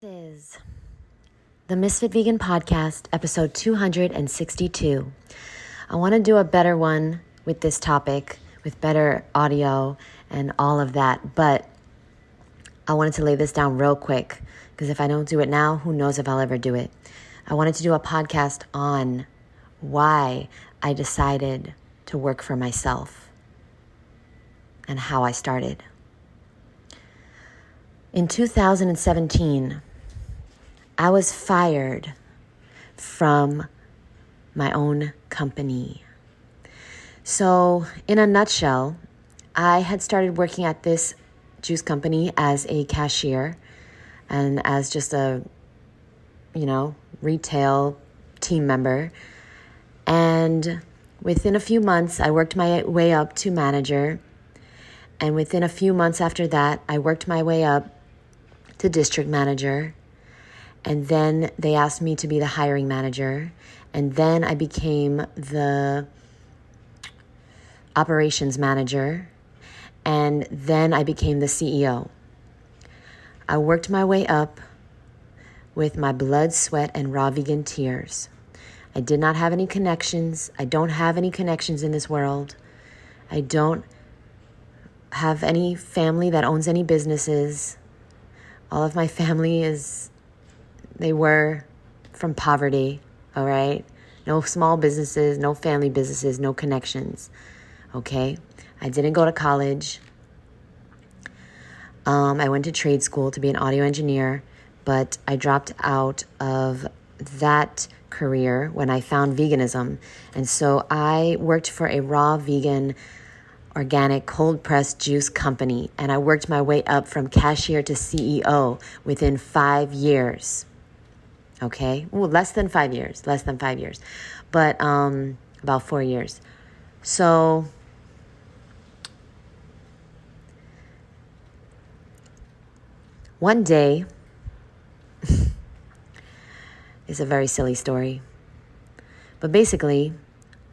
This is the Ms.FitVegan podcast, episode 262. I want to do a better one with this topic, with better audio and all of that, but I wanted to lay this down real quick because if I don't do it now, who knows if I'll ever do it. I wanted to do a podcast on why I decided to work for myself and how I started. In 2017, I was fired from my own company. So, in a nutshell, I had started working at this juice company as a cashier and as just a, retail team member. And within a few months, I worked my way up to manager. And within a few months after that, I worked my way up to district manager. And then they asked me to be the hiring manager. And then I became the operations manager. And then I became the CEO. I worked my way up with my blood, sweat, and raw vegan tears. I did not have any connections. I don't have any connections in this world. I don't have any family that owns any businesses. All of my family they were from poverty, all right? No small businesses, no family businesses, no connections, okay? I didn't go to college. I went to trade school to be an audio engineer, but I dropped out of that career when I found veganism. And so I worked for a raw vegan organic cold-pressed juice company, and I worked my way up from cashier to CEO within 5 years. Okay? Ooh, less than 5 years, but about 4 years. So one day is a very silly story, but basically,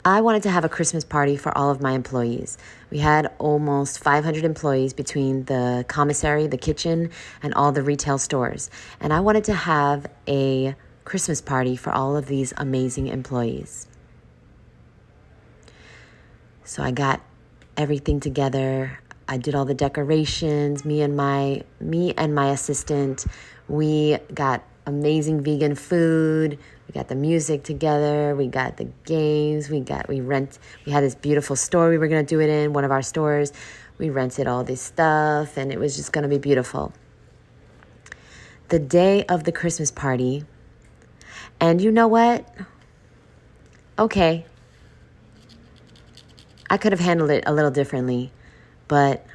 I wanted to have a Christmas party for all of my employees. We had almost 500 employees between the commissary, the kitchen, and all the retail stores. And I wanted to have a Christmas party for all of these amazing employees. So I got everything together. I did all the decorations. Me and my assistant, we got amazing vegan food. We got the music together. We got the games. We had this beautiful store we were going to do it in, one of our stores. We rented all this stuff, and it was just going to be beautiful. The day of the Christmas party, and you know what? Okay. I could have handled it a little differently, but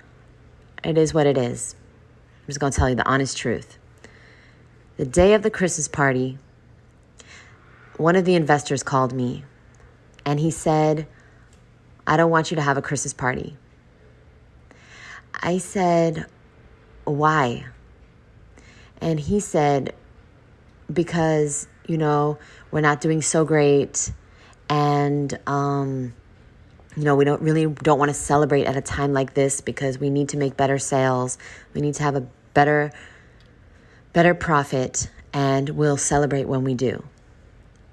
it is what it is. I'm just going to tell you the honest truth. The day of the Christmas party, one of the investors called me and he said, "I don't want you to have a Christmas party." I said, "Why?" And he said, "Because, we're not doing so great and, we don't want to celebrate at a time like this because we need to make better sales. We need to have a better profit, and we'll celebrate when we do."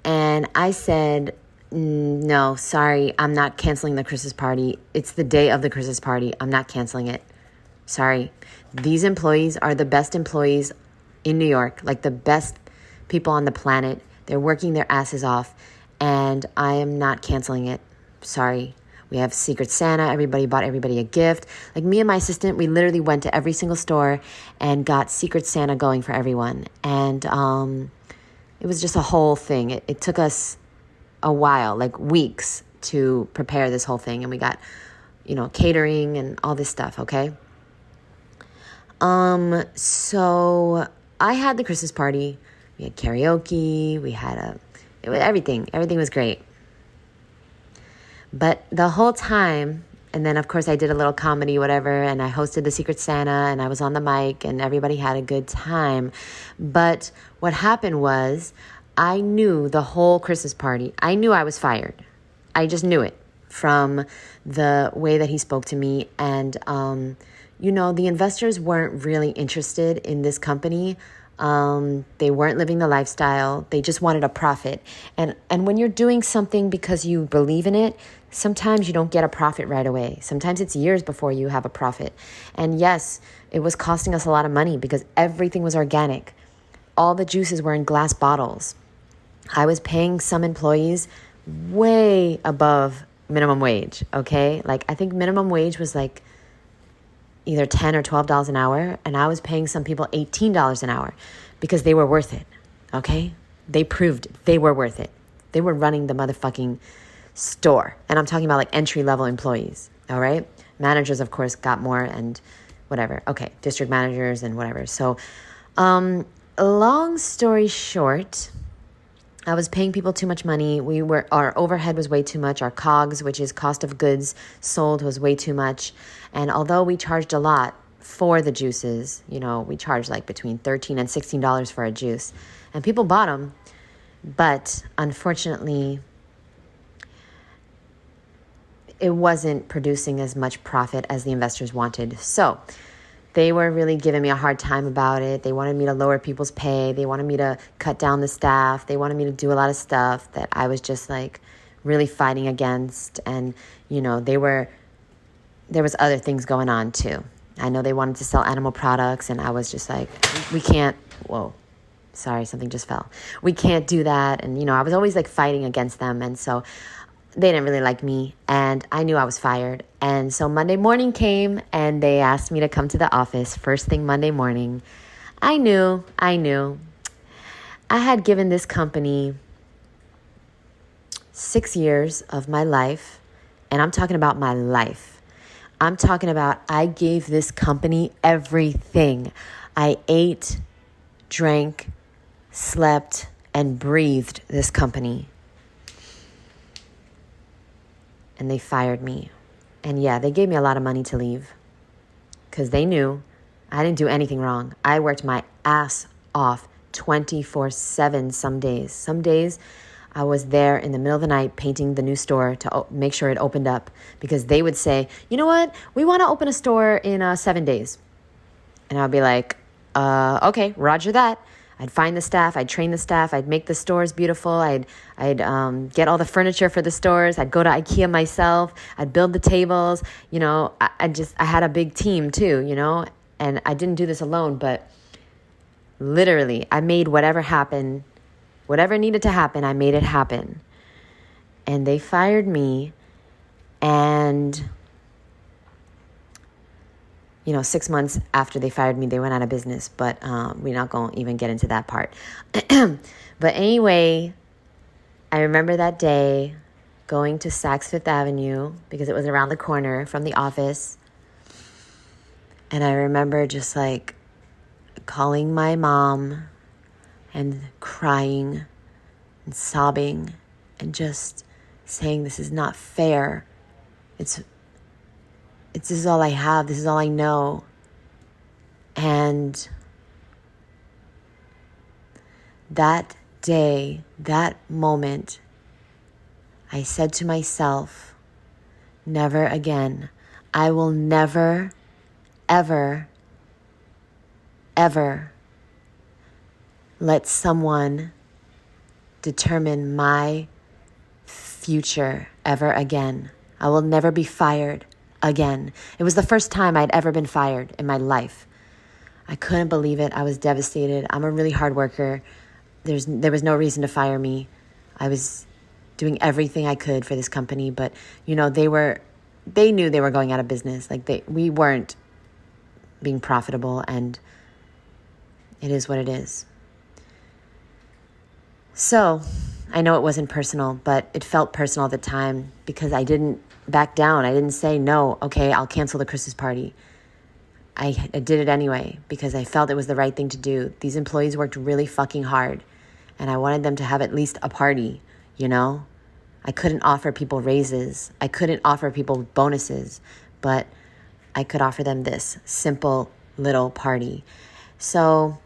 And I said, "No, sorry, I'm not canceling the Christmas party. It's the day of the Christmas party. I'm not canceling it. Sorry. These employees are the best employees in New York, like the best people on the planet. They're working their asses off, and I am not canceling it. Sorry. We have Secret Santa. Everybody bought everybody a gift. Like me and my assistant, we literally went to every single store and got Secret Santa going for everyone. And it was just a whole thing. It took us a while, like weeks, to prepare this whole thing. And we got, catering and all this stuff, okay? So I had the Christmas party. We had karaoke. We had everything. Everything was great. But the whole time, and then of course I did a little comedy, whatever, and I hosted the Secret Santa, and I was on the mic, and everybody had a good time. But what happened was, I knew the whole Christmas party. I knew I was fired. I just knew it from the way that he spoke to me. And, the investors weren't really interested in this company They weren't living the lifestyle. They just wanted a profit. And when you're doing something because you believe in it, sometimes you don't get a profit right away. Sometimes it's years before you have a profit. And yes, it was costing us a lot of money because everything was organic. All the juices were in glass bottles. I was paying some employees way above minimum wage, okay? Like, I think minimum wage was like either $10 or $12 an hour, and I was paying some people $18 an hour because they were worth it, okay? They proved they were worth it. They were running the motherfucking store, and I'm talking about like entry-level employees, all right? Managers, of course, got more and whatever. Okay, district managers and whatever. So, long story short, I was paying people too much money. Our overhead was way too much. Our COGS, which is cost of goods sold, was way too much. And although we charged a lot for the juices, we charged like between $13 and $16 for a juice, and people bought them. But unfortunately, it wasn't producing as much profit as the investors wanted. So they were really giving me a hard time about it. They wanted me to lower people's pay. They wanted me to cut down the staff. They wanted me to do a lot of stuff that I was just like really fighting against. And, there was other things going on too. I know they wanted to sell animal products, and I was just like, we can't, whoa, sorry, something just fell. We can't do that. And, I was always like fighting against them. And so they didn't really like me, and I knew I was fired. And so Monday morning came, and they asked me to come to the office first thing Monday morning. I knew. I had given this company 6 years of my life, and I'm talking about my life. I'm talking about I gave this company everything. I ate, drank, slept, and breathed this company. And they fired me. And yeah, they gave me a lot of money to leave because they knew I didn't do anything wrong. I worked my ass off 24/7 some days. Some days I was there in the middle of the night painting the new store to make sure it opened up, because they would say, you know what? We want to open a store in 7 days. And I'd be like, okay, roger that. I'd find the staff, I'd train the staff, I'd make the stores beautiful, I'd get all the furniture for the stores, I'd go to IKEA myself, I'd build the tables, I had a big team too, and I didn't do this alone, but literally I made whatever needed to happen, I made it happen. And they fired me, and 6 months after they fired me, they went out of business, but we're not going to even get into that part. But anyway, I remember that day going to Saks Fifth Avenue because it was around the corner from the office. And I remember just like calling my mom and crying and sobbing and just saying, this is not fair. This is all I have. This is all I know. And that day, that moment, I said to myself, never again. I will never, ever, ever let someone determine my future ever again. I will never be fired again. It was the first time I'd ever been fired in my life. I couldn't believe it. I was devastated. I'm a really hard worker. There was no reason to fire me. I was doing everything I could for this company, but they knew they were going out of business. We weren't being profitable, and it is what it is. So I know it wasn't personal, but it felt personal at the time because I didn't back down. I didn't say, no, okay, I'll cancel the Christmas party. I did it anyway because I felt it was the right thing to do. These employees worked really fucking hard, and I wanted them to have at least a party, I couldn't offer people raises. I couldn't offer people bonuses, but I could offer them this simple little party. So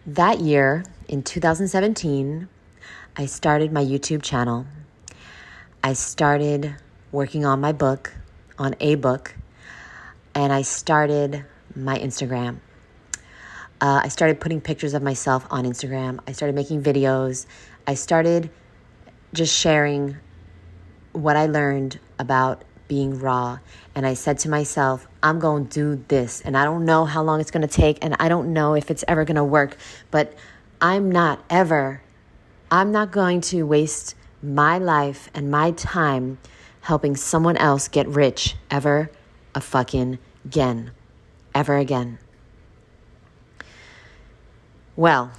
that year, in 2017, I started my YouTube channel. I started working on my book, on a book, and I started my Instagram. I started putting pictures of myself on Instagram. I started making videos. I started just sharing what I learned about being raw. And I said to myself, I'm going to do this. And I don't know how long it's going to take. And I don't know if it's ever going to work. But I'm not going to waste my life and my time helping someone else get rich ever again. Well,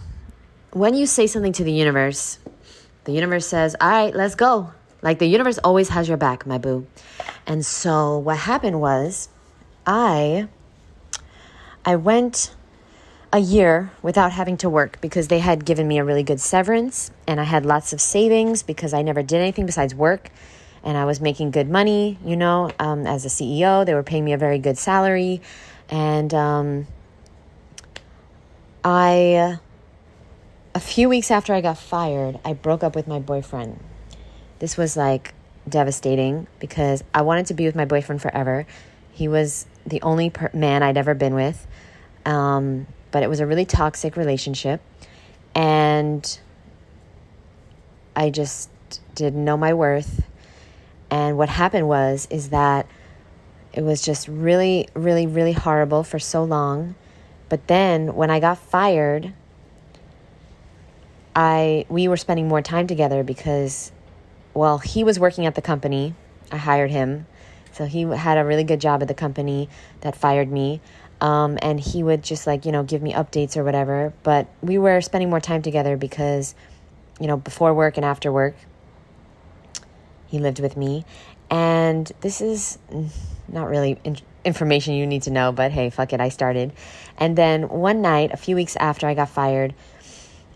when you say something to the universe says, all right, let's go. Like, the universe always has your back, my boo. And so what happened was I went a year without having to work because they had given me a really good severance, and I had lots of savings because I never did anything besides work, and I was making good money, as a CEO. They were paying me a very good salary, and a few weeks after I got fired, I broke up with my boyfriend. This was like devastating because I wanted to be with my boyfriend forever. He was the only man I'd ever been with. But it was a really toxic relationship. And I just didn't know my worth. And what happened is that it was just really, really, really horrible for so long. But then when I got fired, we were spending more time together because, well, he was working at the company. I hired him. So he had a really good job at the company that fired me. And he would just give me updates or whatever. But we were spending more time together because, before work and after work, he lived with me. And this is not really information you need to know, but hey, fuck it, I started. And then one night, a few weeks after I got fired,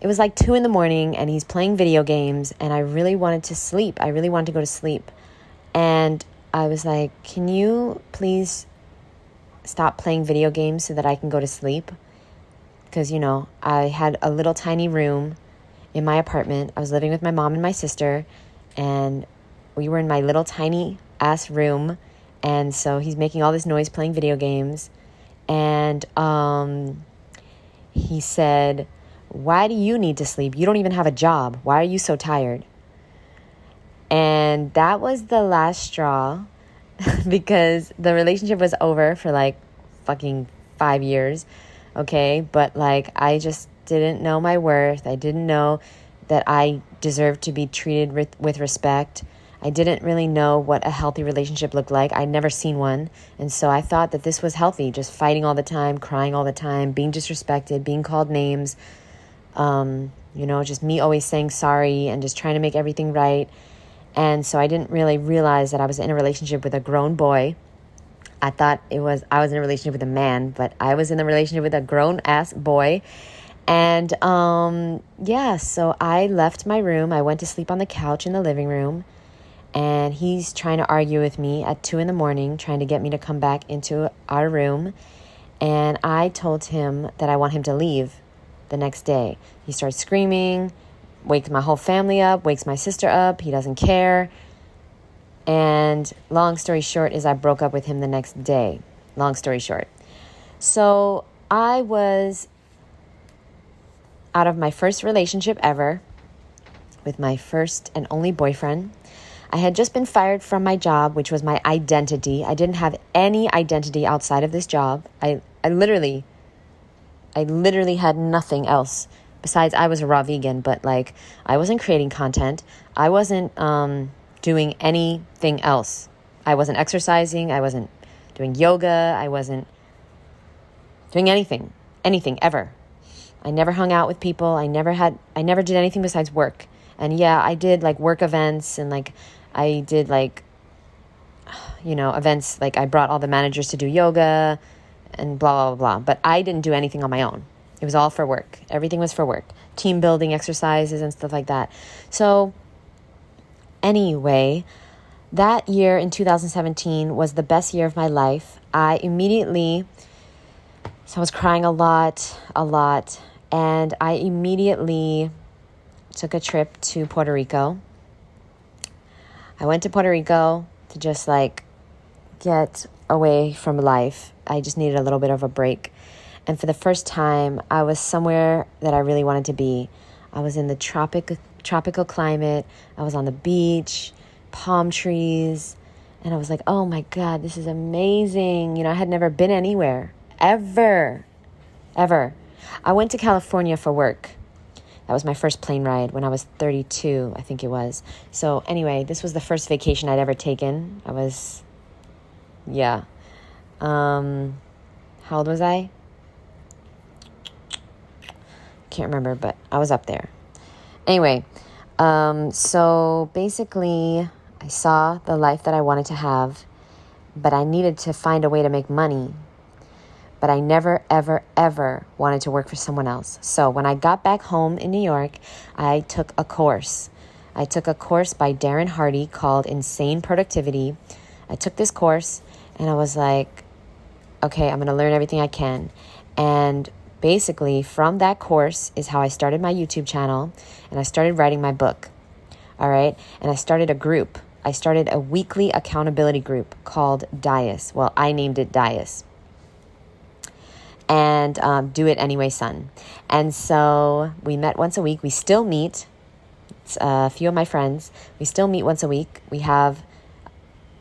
it was like 2 a.m. and he's playing video games, and I really wanted to sleep. I really wanted to go to sleep. And I was like, can you please stop playing video games so that I can go to sleep? Because, I had a little tiny room in my apartment. I was living with my mom and my sister, and we were in my little tiny ass room. And so he's making all this noise playing video games. And he said, why do you need to sleep? You don't even have a job. Why are you so tired? And that was the last straw because the relationship was over for like fucking 5 years. Okay. But I just didn't know my worth. I didn't know that I deserved to be treated with respect. I didn't really know what a healthy relationship looked like. I'd never seen one. And so I thought that this was healthy, just fighting all the time, crying all the time, being disrespected, being called names, just me always saying sorry and just trying to make everything right. And so I didn't really realize that I was in a relationship with a grown boy. I thought I was in a relationship with a man, but I was in a relationship with a grown-ass boy. And, so I left my room. I went to sleep on the couch in the living room. And he's trying to argue with me at 2 a.m, trying to get me to come back into our room. And I told him that I want him to leave the next day. He starts screaming, wakes my whole family up, wakes my sister up. He doesn't care. And long story short is I broke up with him the next day. Long story short. So I was out of my first relationship ever with my first and only boyfriend. I had just been fired from my job, which was my identity. I didn't have any identity outside of this job. I literally had nothing else besides I was a raw vegan, but I wasn't creating content. I wasn't doing anything else. I wasn't exercising. I wasn't doing yoga. I wasn't doing anything ever. I never hung out with people. I never did anything besides work. And yeah, I did work events and I did events. I brought all the managers to do yoga and blah, blah, blah. But I didn't do anything on my own. It was all for work. Everything was for work. Team building exercises and stuff like that. So anyway, that year in 2017 was the best year of my life. I was crying a lot. And I immediately took a trip to Puerto Rico. I went to Puerto Rico to just get away from life. I just needed a little bit of a break. And for the first time, I was somewhere that I really wanted to be. I was in the tropical climate. I was on the beach, palm trees. And I was like, oh my God, this is amazing. I had never been anywhere, ever. I went to California for work. That was my first plane ride when I was 32, I think it was. So anyway, this was the first vacation I'd ever taken. How old was I? Can't remember, but I was up there. Anyway, so basically I saw the life that I wanted to have, but I needed to find a way to make money. But I never, ever, ever wanted to work for someone else. So when I got back home in New York, I took a course. I took a course by Darren Hardy called Insane Productivity. I took this course and I was like, okay, I'm going to learn everything I can. And basically from that course is how I started my YouTube channel and I started writing my book. All right. And I started a group. I started a weekly accountability group called Dias. Well, I named it Dias. And Do It Anyway, Son. And so we met once a week. We still meet. It's a few of my friends. We still meet once a week. We have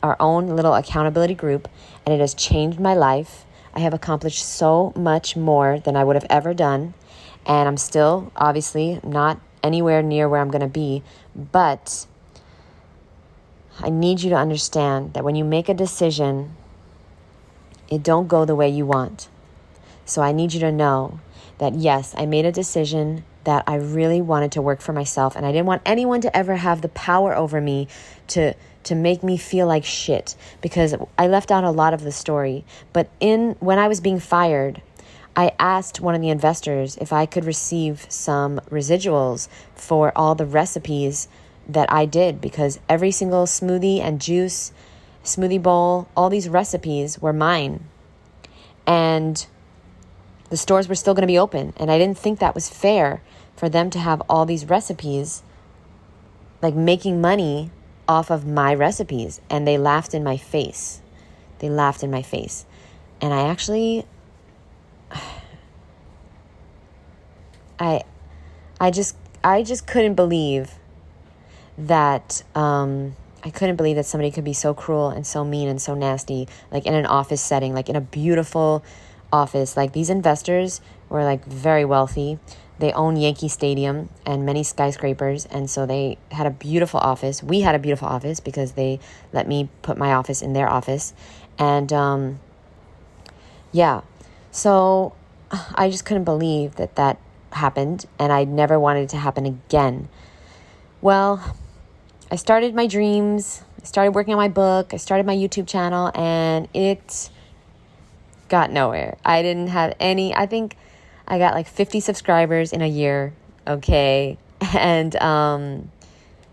our own little accountability group, and it has changed my life. I have accomplished so much more than I would have ever done. And I'm still, obviously, not anywhere near where I'm going to be. But I need you to understand that when you make a decision, it don't go the way you want. So I need you to know that, yes, I made a decision that I really wanted to work for myself. And I didn't want anyone to ever have the power over me to make me feel like shit. Because I left out a lot of the story. But when I was being fired, I asked one of the investors if I could receive some residuals for all the recipes that I did. Because every single smoothie and juice, smoothie bowl, all these recipes were mine. And the stores were still going to be open. And I didn't think that was fair for them to have all these recipes, like making money off of my recipes. And they laughed in my face. And I actually, I just couldn't believe that, I couldn't believe that somebody could be so cruel and so mean and so nasty, like in an office setting, like in a beautiful office. Like these investors were like very wealthy. They own Yankee Stadium and many skyscrapers. And so they had a beautiful office. We had a beautiful office because they let me put my office in their office. And so I just couldn't believe that happened. And I never wanted it to happen again. Well, I started my dreams. I started working on my book. I started my YouTube channel, and it got nowhere. I didn't have any. I think I got like 50 subscribers in a year. Okay. And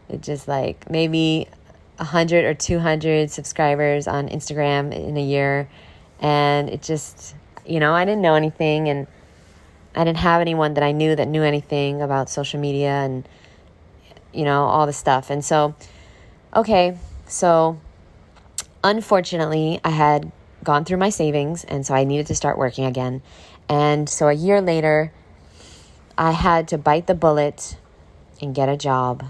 it just like maybe 100 or 200 subscribers on Instagram in a year. And it just, I didn't know anything, and I didn't have anyone that I knew that knew anything about social media and, all the stuff. And so, unfortunately I had gone through my savings, and so I needed to start working again. And so a year later, I had to bite the bullet and get a job.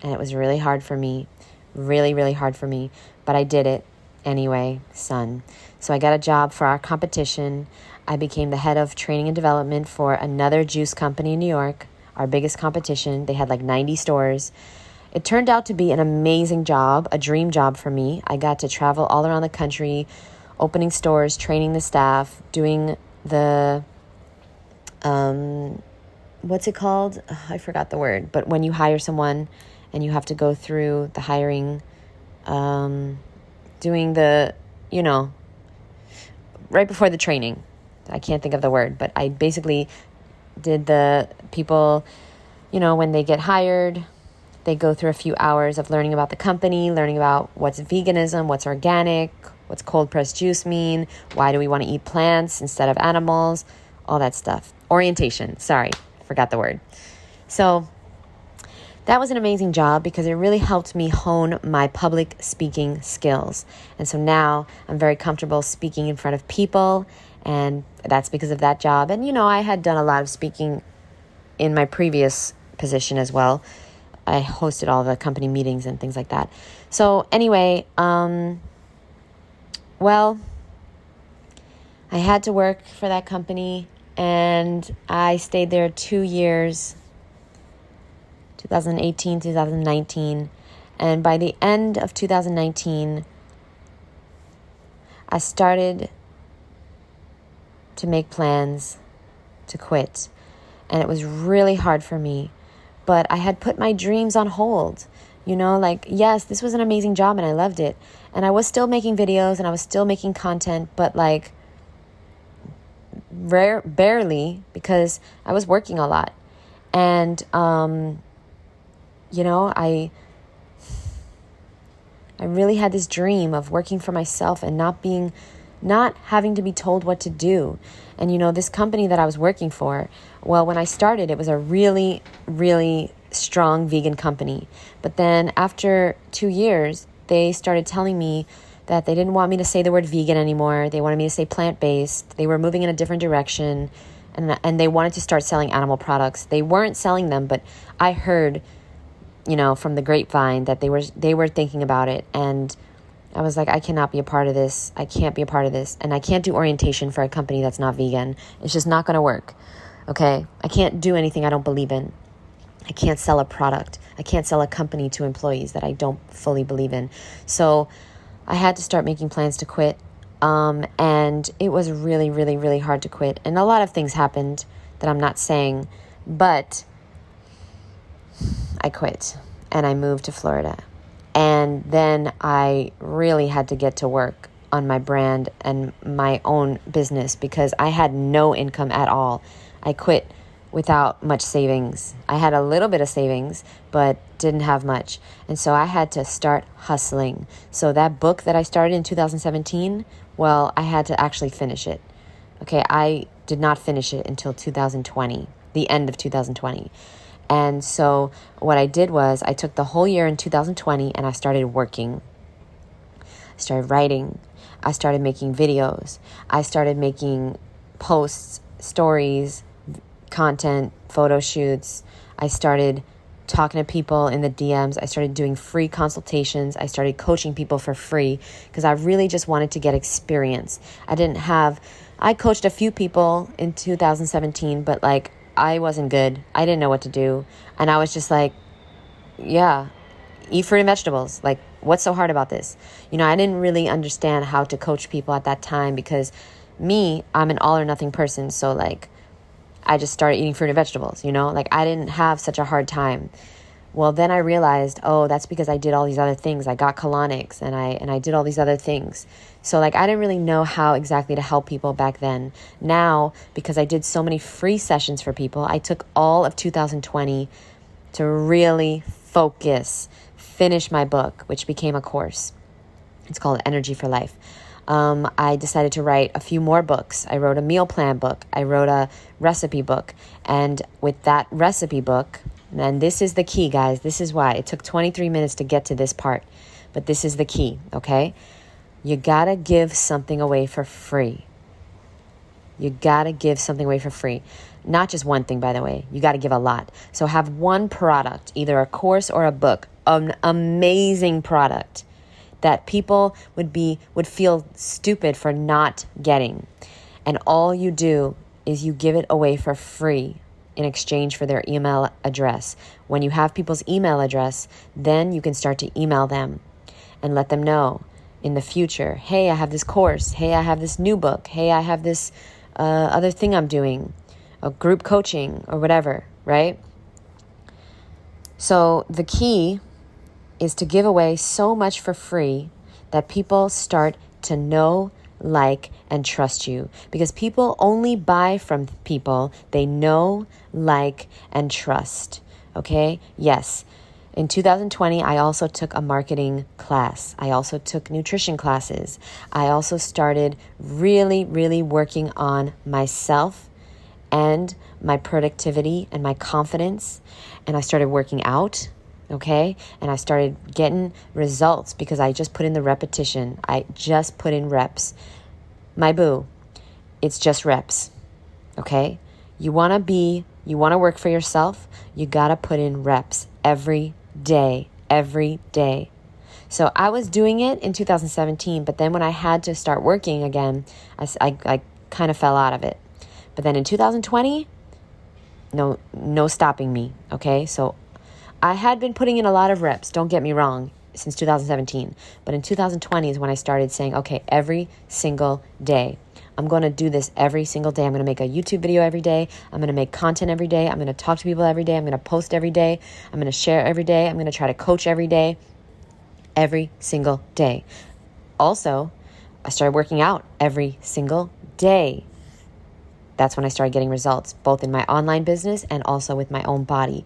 And it was really hard for me, really, really hard for me. But I did it anyway, son. So I got a job for our competition. I became the head of training and development for another juice company in New York, our biggest competition. They had like 90 stores. It turned out to be an amazing job, a dream job for me. I got to travel all around the country, opening stores, training the staff, doing the, what's it called? I forgot the word. But when you hire someone and you have to go through the hiring, doing the, right before the training. I can't think of the word, but I basically did the people, when they get hired, they go through a few hours of learning about the company, learning about what's veganism, what's organic, what's cold pressed juice mean, why do we want to eat plants instead of animals, all that stuff. Orientation, sorry, forgot the word. So that was an amazing job because it really helped me hone my public speaking skills. And so now I'm very comfortable speaking in front of people, And that's because of that job. And, I had done a lot of speaking in my previous position as well. I hosted all the company meetings and things like that. So anyway, well, I had to work for that company, and I stayed there 2 years, 2018, 2019. And by the end of 2019, I started to make plans to quit. And it was really hard for me. But I had put my dreams on hold. Yes, this was an amazing job and I loved it. And I was still making videos and I was still making content, but barely, because I was working a lot. And, I really had this dream of working for myself and not having to be told what to do. And, this company that I was working for, well, when I started, it was a really, really strong vegan company. But then after 2 years, they started telling me that they didn't want me to say the word vegan anymore. They wanted me to say plant-based. They were moving in a different direction, and they wanted to start selling animal products. They weren't selling them, but I heard, from the grapevine that they were thinking about it. And I was like, I cannot be a part of this. I can't be a part of this. And I can't do orientation for a company that's not vegan. It's just not going to work. Okay? I can't do anything I don't believe in. I can't sell a product. I can't sell a company to employees that I don't fully believe in. So I had to start making plans to quit. And it was really, really, really hard to quit. And a lot of things happened that I'm not saying, but I quit and I moved to Florida. And then I really had to get to work on my brand and my own business because I had no income at all. I quit without much savings. I had a little bit of savings, but didn't have much. And so I had to start hustling. So that book that I started in 2017, well, I had to actually finish it. Okay, I did not finish it until 2020, the end of 2020. And so what I did was I took the whole year in 2020 and I started working. I started writing. I started making videos. I started making posts, stories, content, photo shoots. I started talking to people in the DMs. I started doing free consultations. I started coaching people for free because I really just wanted to get experience. I coached a few people in 2017, but I wasn't good. I didn't know what to do. And I was just like, yeah, eat fruit and vegetables. What's so hard about this? I didn't really understand how to coach people at that time because I'm an all or nothing person. So I just started eating fruit and vegetables, I didn't have such a hard time. Well, then I realized, that's because I did all these other things. I got colonics and I did all these other things. So I didn't really know how exactly to help people back then. Now, because I did so many free sessions for people, I took all of 2020 to really finish my book, which became a course. It's called Energy for Life. I decided to write a few more books. I wrote a meal plan book. I wrote a recipe book. And with that recipe book, and this is the key, guys. This is why it took 23 minutes to get to this part. But this is the key, okay? You gotta give something away for free. You gotta give something away for free. Not just one thing, by the way. You gotta give a lot. So have one product, either a course or a book, an amazing product that people would feel stupid for not getting. And all you do is you give it away for free in exchange for their email address. When you have people's email address, then you can start to email them and let them know in the future, hey, I have this course. Hey, I have this new book. Hey, I have this other thing I'm doing, a group coaching or whatever, right? So the key is to give away so much for free that people start to know, like, and trust you. Because people only buy from people they know, like, and trust. Okay? Yes. In 2020, I also took a marketing class. I also took nutrition classes. I also started really, really working on myself and my productivity and my confidence. And I started working out. Okay? And I started getting results because I just put in the repetition. I just put in reps. My boo, It's just reps, okay? You want to work for yourself, you got to put in reps every day. So I was doing it in 2017, but then when I had to start working again, I kind of fell out of it. But then in 2020, no stopping me, okay? So I had been putting in a lot of reps, don't get me wrong, since 2017. But in 2020 is when I started saying, okay, every single day, I'm going to do this every single day. I'm going to make a YouTube video every day. I'm going to make content every day. I'm going to talk to people every day. I'm going to post every day. I'm going to share every day. I'm going to try to coach every day. Every single day. Also, I started working out every single day. That's when I started getting results, both in my online business and also with my own body.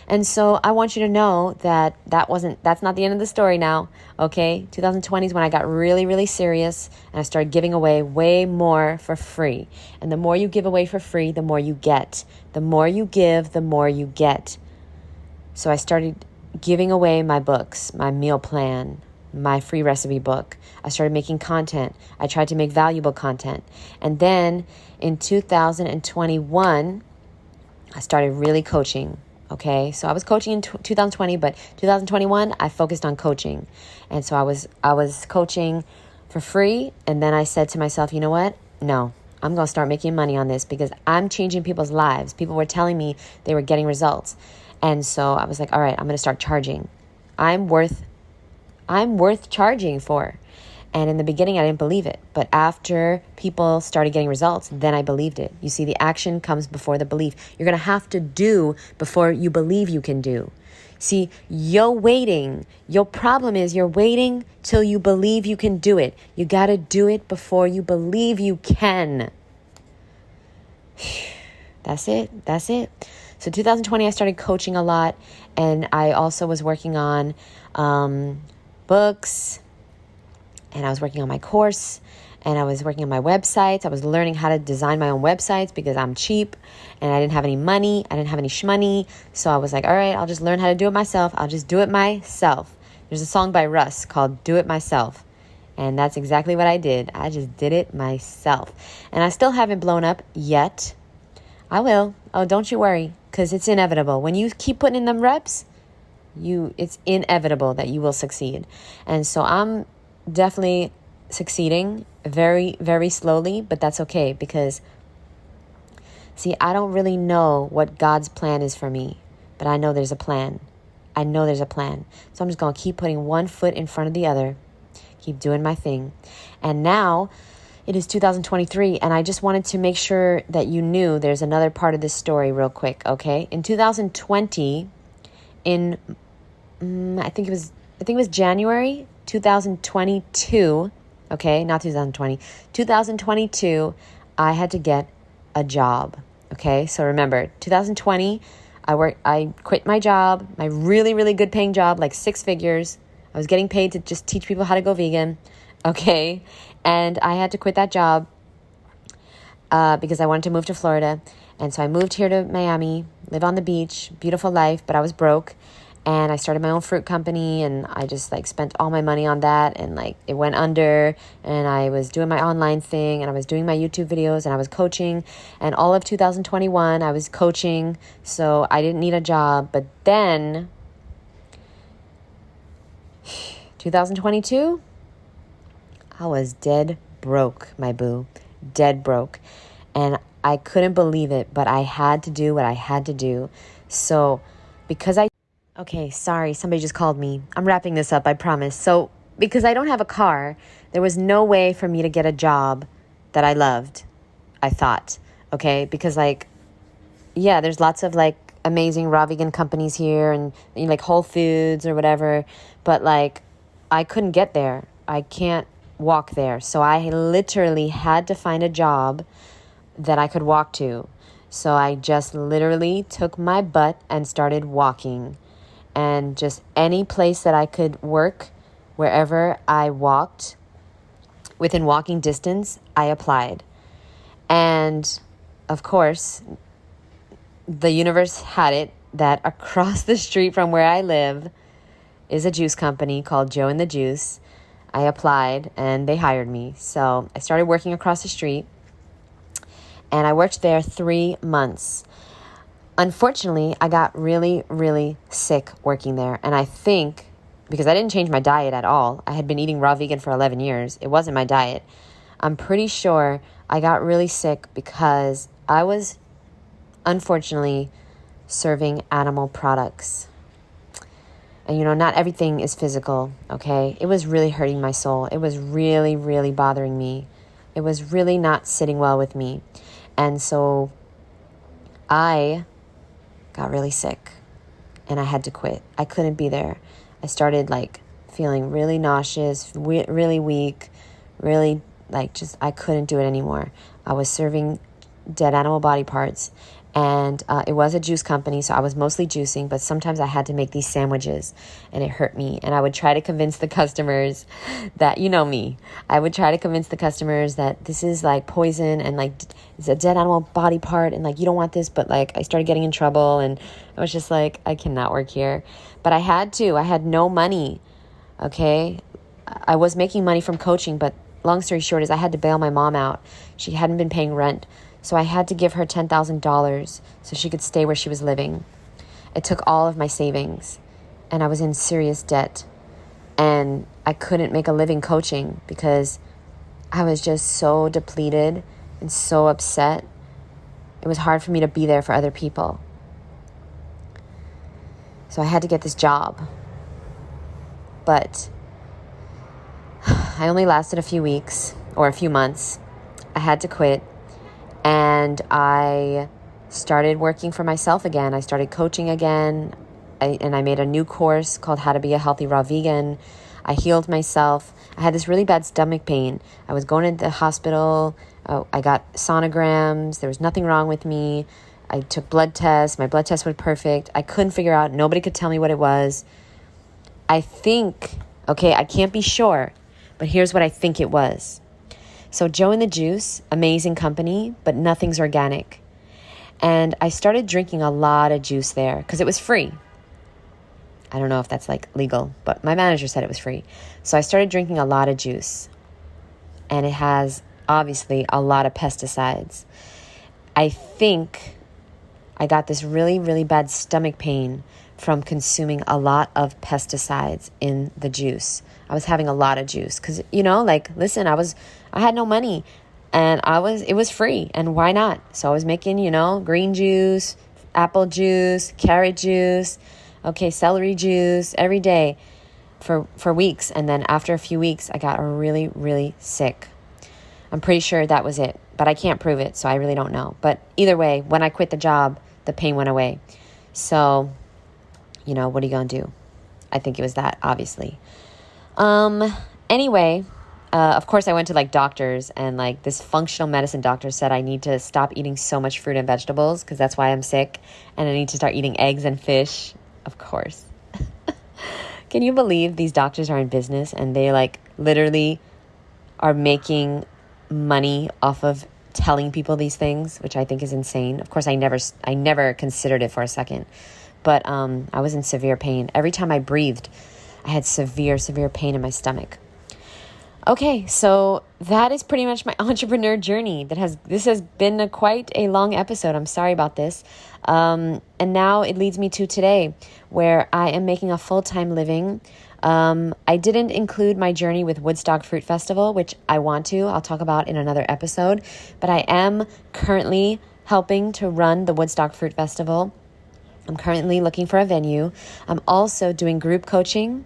And so I want you to know that that's not the end of the story now, okay? 2020 is when I got really, really serious and I started giving away way more for free. And the more you give away for free, the more you get. The more you give, the more you get. So I started giving away my books, my meal plan, my free recipe book. I started making content. I tried to make valuable content. And then in 2021, I started really coaching. Okay, so I was coaching in 2020, but 2021, I focused on coaching. And so I was coaching for free. And then I said to myself, you know what? No, I'm going to start making money on this because I'm changing people's lives. People were telling me they were getting results. And so I was like, all right, I'm going to start charging. I'm worth charging for. And in the beginning, I didn't believe it. But after people started getting results, then I believed it. You see, the action comes before the belief. You're going to have to do before you believe you can do. See, you're waiting. Your problem is you're waiting till you believe you can do it. You got to do it before you believe you can. That's it. So 2020, I started coaching a lot. And I also was working on books. And I was working on my course, and I was working on my websites. I was learning how to design my own websites because I'm cheap, and I didn't have any money. I didn't have any shmoney. So I was like, all right, I'll just learn how to do it myself. I'll just do it myself. There's a song by Russ called Do It Myself. And that's exactly what I did. I just did it myself. And I still haven't blown up yet. I will. Oh, don't you worry, because it's inevitable. When you keep putting in them reps, it's inevitable that you will succeed. And so I'm definitely succeeding very, very slowly, but that's okay because, see, I don't really know what God's plan is for me, but I know there's a plan. So I'm just going to keep putting one foot in front of the other, keep doing my thing. And now it is 2023, and I just wanted to make sure that you knew there's another part of this story real quick, okay? In 2020, I think it was January 2022, okay, not 2020, 2022, I had to get a job, okay? So remember, 2020, I quit my job, my really, really good paying job, like 6 figures. I was getting paid to just teach people how to go vegan, okay? And I had to quit that job because I wanted to move to Florida. And so I moved here to Miami, live on the beach, beautiful life, but I was broke. And I started my own fruit company, and I just spent all my money on that, and it went under. And I was doing my online thing, and I was doing my YouTube videos, and I was coaching. And all of 2021, I was coaching, so I didn't need a job. But then 2022, I was dead broke, my boo, dead broke. And I couldn't believe it, but I had to do what I had to do. So okay, sorry, somebody just called me. I'm wrapping this up, I promise. So because I don't have a car, there was no way for me to get a job that I loved, I thought, okay? Because there's lots of amazing raw vegan companies here and Whole Foods or whatever, but I couldn't get there. I can't walk there. So I literally had to find a job that I could walk to. So I just literally took my butt and started walking. And just any place that I could work, wherever I walked, within walking distance, I applied. And of course, the universe had it that across the street from where I live is a juice company called Joe and the Juice. I applied and they hired me. So I started working across the street. And I worked there 3 months. Unfortunately, I got really, really sick working there. And I think, because I didn't change my diet at all, I had been eating raw vegan for 11 years. It wasn't my diet. I'm pretty sure I got really sick because I was, unfortunately, serving animal products. And, not everything is physical, okay? It was really hurting my soul. It was really, really bothering me. It was really not sitting well with me. And so I got really sick and I had to quit. I couldn't be there. I started feeling really nauseous, really weak, really I couldn't do it anymore. I was serving dead animal body parts, and it was a juice company, so I was mostly juicing, but sometimes I had to make these sandwiches and it hurt me. And I would try to convince the customers that, me, I would try to convince the customers that this is poison and it's a dead animal body part and you don't want this. But I started getting in trouble and I was just I cannot work here. But I had no money. Okay. I was making money from coaching, but long story short is I had to bail my mom out. She hadn't been paying rent. So I had to give her $10,000 so she could stay where she was living. It took all of my savings and I was in serious debt. And I couldn't make a living coaching because I was just so depleted and so upset. It was hard for me to be there for other people. So I had to get this job. But I only lasted a few weeks or a few months. I had to quit. And I started working for myself again. I started coaching again. And I made a new course called How to Be a Healthy Raw Vegan. I healed myself. I had this really bad stomach pain. I was going to the hospital. I got sonograms. There was nothing wrong with me. I took blood tests. My blood tests were perfect. I couldn't figure out. Nobody could tell me what it was. I think, I can't be sure, but here's what I think it was. So Joe and the Juice, amazing company, but nothing's organic. And I started drinking a lot of juice there because it was free. I don't know if that's legal, but my manager said it was free. So I started drinking a lot of juice. And it has obviously a lot of pesticides. I think I got this really, really bad stomach pain from consuming a lot of pesticides in the juice. I was having a lot of juice because, listen, I had no money and it was free, and why not? So I was making, green juice, apple juice, carrot juice, celery juice every day for weeks. And then after a few weeks, I got really, really sick. I'm pretty sure that was it, but I can't prove it. So I really don't know. But either way, when I quit the job, the pain went away. So, what are you going to do? I think it was that, obviously. Anyway, of course I went to doctors, and this functional medicine doctor said I need to stop eating so much fruit and vegetables because that's why I'm sick, and I need to start eating eggs and fish, of course. Can you believe these doctors are in business and they literally are making money off of telling people these things, which I think is insane. Of course, I never considered it for a second, but I was in severe pain. Every time I breathed, I had severe, severe pain in my stomach. Okay, so that is pretty much my entrepreneur journey. This has been quite a long episode. I'm sorry about this. And now it leads me to today, where I am making a full-time living. I didn't include my journey with Woodstock Fruit Festival, which I want to. I'll talk about in another episode. But I am currently helping to run the Woodstock Fruit Festival. I'm currently looking for a venue. I'm also doing group coaching.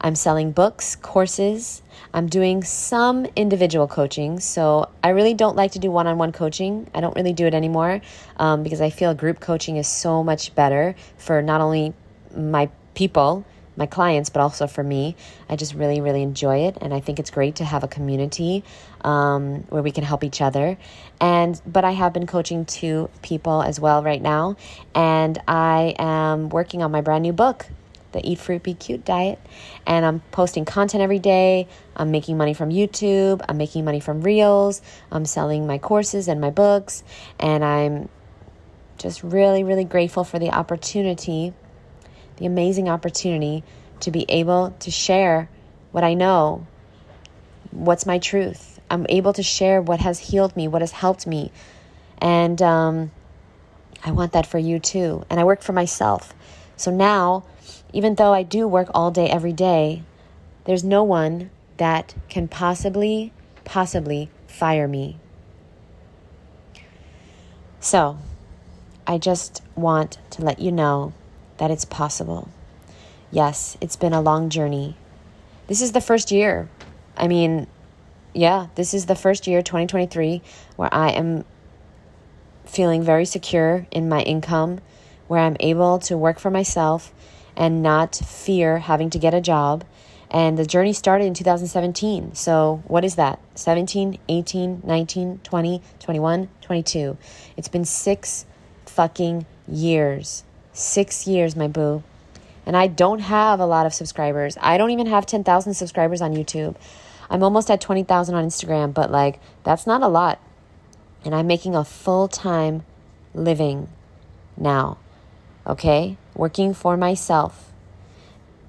I'm selling books, courses. I'm doing some individual coaching. So I really don't like to do one-on-one coaching. I don't really do it anymore because I feel group coaching is so much better for not only my people, my clients, but also for me. I just really, really enjoy it. And I think it's great to have a community where we can help each other. But I have been coaching 2 people as well right now. And I am working on my brand new book, The Eat Fruit, Be Cute Diet. And I'm posting content every day. I'm making money from YouTube. I'm making money from Reels. I'm selling my courses and my books. And I'm just really, really grateful for the opportunity, the amazing opportunity to be able to share what I know, what's my truth. I'm able to share what has healed me, what has helped me. And I want that for you too. And I work for myself. So now, even though I do work all day, every day, there's no one that can possibly fire me. So I just want to let you know that it's possible. Yes, it's been a long journey. This is the first year. This is the first year, 2023, where I am feeling very secure in my income, where I'm able to work for myself and not fear having to get a job. And the journey started in 2017. So what is that? 17, 18, 19, 20, 21, 22. It's been 6 fucking years. 6 years, my boo. And I don't have a lot of subscribers. I don't even have 10,000 subscribers on YouTube. I'm almost at 20,000 on Instagram, but that's not a lot. And I'm making a full-time living now, okay? Working for myself.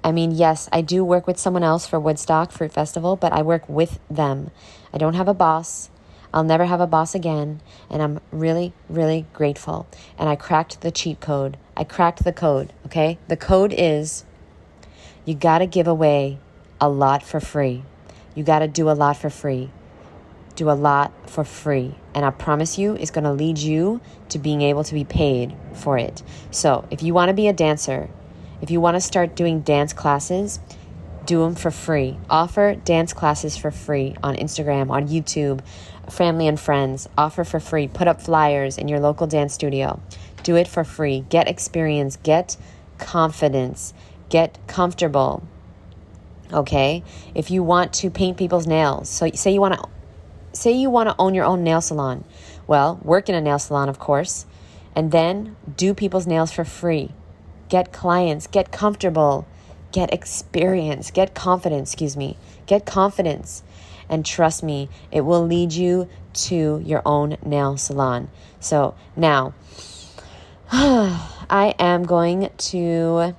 Yes, I do work with someone else for Woodstock Fruit Festival, but I work with them. I don't have a boss. I'll never have a boss again. And I'm really, really grateful. And I cracked the cheat code. I cracked the code, okay? The code is you got to give away a lot for free. You got to do a lot for free. Do a lot for free. And I promise you, it's going to lead you to being able to be paid for it. So if you want to be a dancer, if you want to start doing dance classes, do them for free. Offer dance classes for free on Instagram, on YouTube, family and friends. Offer for free. Put up flyers in your local dance studio. Do it for free. Get experience. Get confidence. Get comfortable. Okay? If you want to paint people's nails, so say you want to own your own nail salon. Well, work in a nail salon, of course, and then do people's nails for free. Get clients, get comfortable, get experience, get confidence, get confidence. And trust me, it will lead you to your own nail salon. So now, I am going to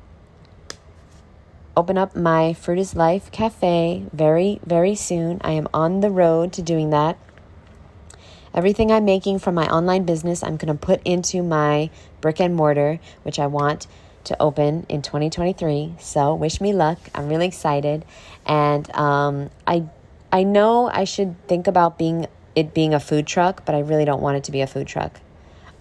open up my Fruit is Life Cafe very, very soon. I am on the road to doing that. Everything I'm making from my online business, I'm going to put into my brick and mortar, which I want to open in 2023. So wish me luck. I'm really excited. And I know I should think about being a food truck, but I really don't want it to be a food truck.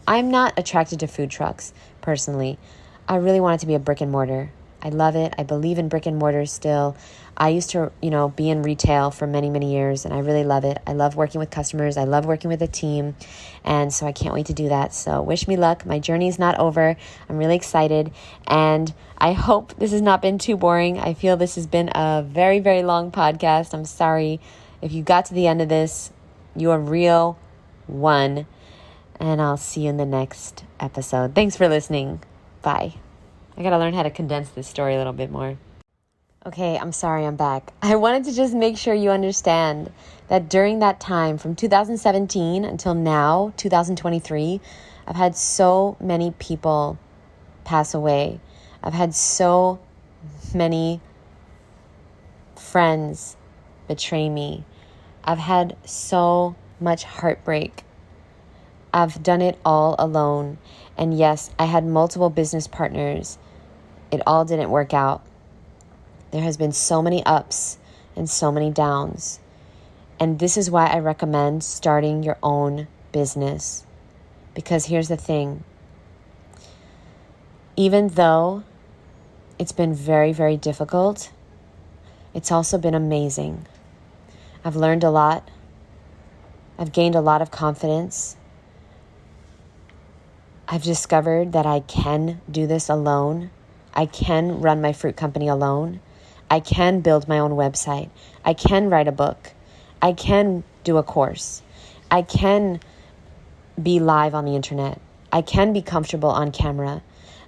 I'm not attracted to food trucks personally. I really want it to be a brick and mortar. I love it. I believe in brick and mortar still. I used to, be in retail for many, many years, and I really love it. I love working with customers. I love working with a team, and so I can't wait to do that. So wish me luck. My journey is not over. I'm really excited, and I hope this has not been too boring. I feel this has been a very, very long podcast. I'm sorry if you got to the end of this. You're a real one, and I'll see you in the next episode. Thanks for listening. Bye. I got to learn how to condense this story a little bit more. Okay, I'm sorry, I'm back. I wanted to just make sure you understand that during that time, from 2017 until now, 2023, I've had so many people pass away. I've had so many friends betray me. I've had so much heartbreak. I've done it all alone. And yes, I had multiple business partners. It all didn't work out. There has been so many ups and so many downs. And this is why I recommend starting your own business. Because here's the thing. Even though it's been very, very difficult, it's also been amazing. I've learned a lot. I've gained a lot of confidence. I've discovered that I can do this alone. I can run my fruit company alone. I can build my own website. I can write a book. I can do a course. I can be live on the internet. I can be comfortable on camera.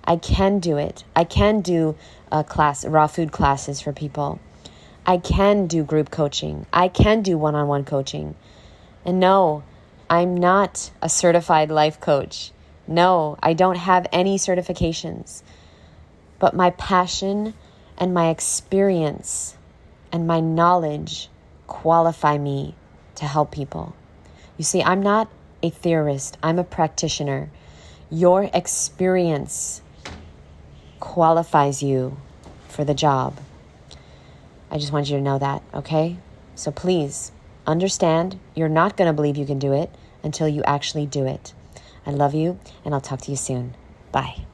I can do it. I can do raw food classes for people. I can do group coaching. I can do one-on-one coaching. And no, I'm not a certified life coach. No, I don't have any certifications. But my passion and my experience and my knowledge qualify me to help people. You see, I'm not a theorist. I'm a practitioner. Your experience qualifies you for the job. I just want you to know that, okay? So please understand you're not going to believe you can do it until you actually do it. I love you, and I'll talk to you soon. Bye.